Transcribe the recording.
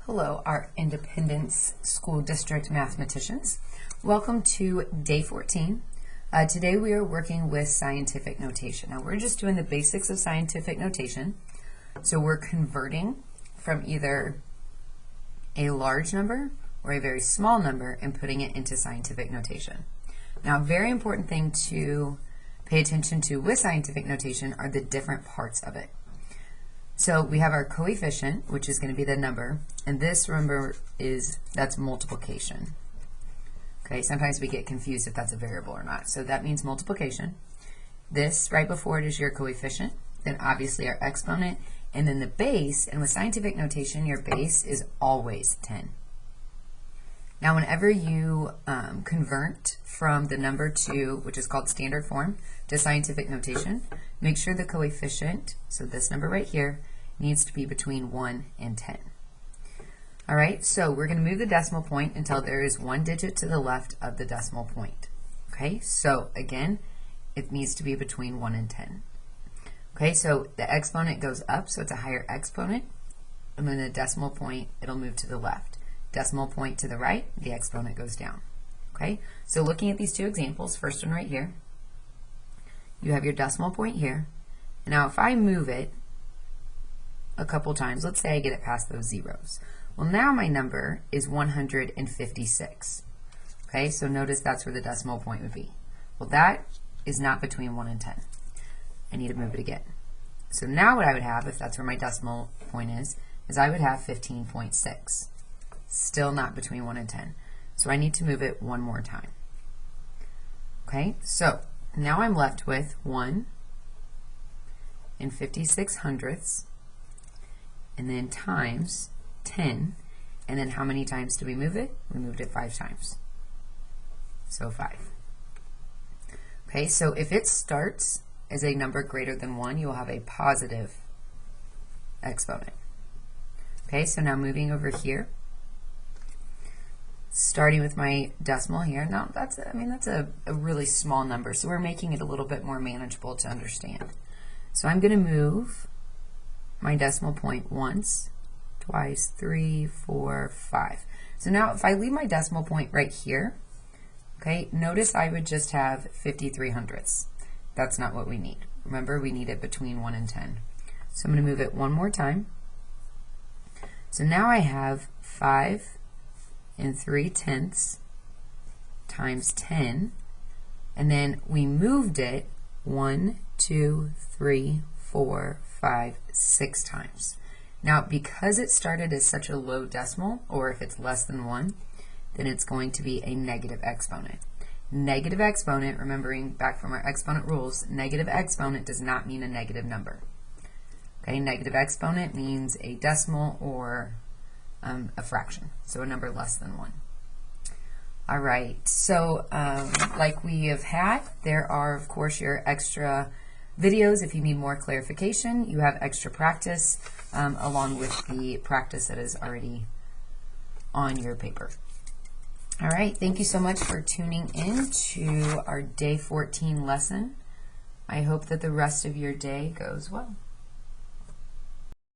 Hello, our Independence School District mathematicians. Welcome to day 14. Today we are working with scientific notation. Now we're just doing the basics of scientific notation. So we're converting from either a large number or a very small number and putting it into scientific notation. Now a very important thing to pay attention to with scientific notation are the different parts of it. So we have our coefficient, which is going to be the number, and this, remember, that's multiplication. Okay, sometimes we get confused if that's a variable or not. So that means multiplication. This right before it is your coefficient, then obviously our exponent, and then the base, and with scientific notation, your base is always 10. Now whenever you convert from the number to, which is called standard form, to scientific notation, make sure the coefficient, so this number right here, needs to be between 1 and 10. All right, so we're going to move the decimal point until there is one digit to the left of the decimal point. Okay, so again, it needs to be between 1 and 10. Okay, so the exponent goes up, so it's a higher exponent, and then the decimal point, it'll move to the left. Decimal point to the right, the exponent goes down. Okay, so looking at these two examples, first one right here, you have your decimal point here. And now if I move it a couple times, let's say I get it past those zeros. Well, now my number is 156. Okay, so notice that's where the decimal point would be. Well, that is not between 1 and 10. I need to move it again. So now what I would have, if that's where my decimal point is I would have 15.6. Still not between 1 and 10. So I need to move it one more time. Okay, so now I'm left with 1 and 56 hundredths, and then times 10, and then how many times do we move it? We moved it 5 times. So 5. Okay, so if it starts as a number greater than 1, you will have a positive exponent. Okay, so now moving over here, starting with my decimal here. Now that's a really small number, so we're making it a little bit more manageable to understand. So I'm going to move my decimal point once, twice, 3, 4, 5. So now if I leave my decimal point right here, okay, notice I would just have 53 hundredths. That's not what we need. Remember, we need it between 1 and 10. So I'm going to move it one more time. So now I have 5 and 3/10 times 10, and then we moved it 1, 2, 3, 4, 5, 6 times. Now because it started as such a low decimal, or if it's less than 1, then it's going to be a negative exponent. Negative exponent, remembering back from our exponent rules, negative exponent does not mean a negative number. Okay, negative exponent means a decimal or a fraction, so a number less than 1. All right, so like we have had, there are of course your extra videos. If you need more clarification, you have extra practice along with the practice that is already on your paper. All right, thank you so much for tuning in to our day 14 lesson. I hope that the rest of your day goes well.